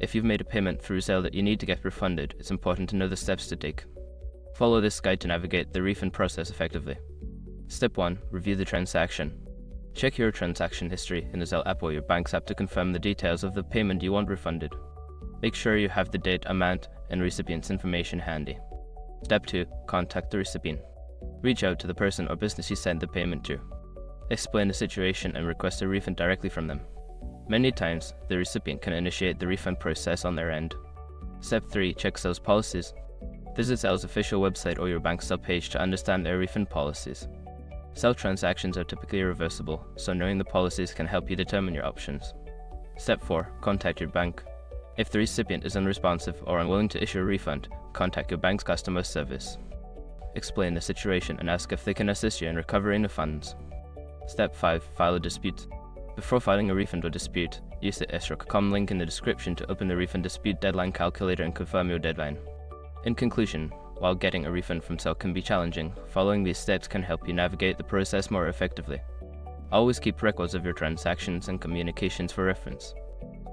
If you've made a payment through Zelle that you need to get refunded, it's important to know the steps to take. Follow this guide to navigate the refund process effectively. Step 1. Review the transaction. Check your transaction history in the Zelle app or your bank's app to confirm the details of the payment you want refunded. Make sure you have the date, amount, and recipient's information handy. Step 2. Contact the recipient. Reach out to the person or business you sent the payment to. Explain the situation and request a refund directly from them. Many times, the recipient can initiate the refund process on their end. Step 3. Check Zelle's policies. Visit Zelle's official website or your bank's subpage to understand their refund policies. Zelle transactions are typically reversible, so knowing the policies can help you determine your options. Step 4. Contact your bank. If the recipient is unresponsive or unwilling to issue a refund, contact your bank's customer service. Explain the situation and ask if they can assist you in recovering the funds. Step 5. File a dispute. Before filing a refund or dispute, use the SROC.com link in the description to open the refund dispute deadline calculator and confirm your deadline. In conclusion, while getting a refund from Zelle can be challenging, following these steps can help you navigate the process more effectively. Always keep records of your transactions and communications for reference.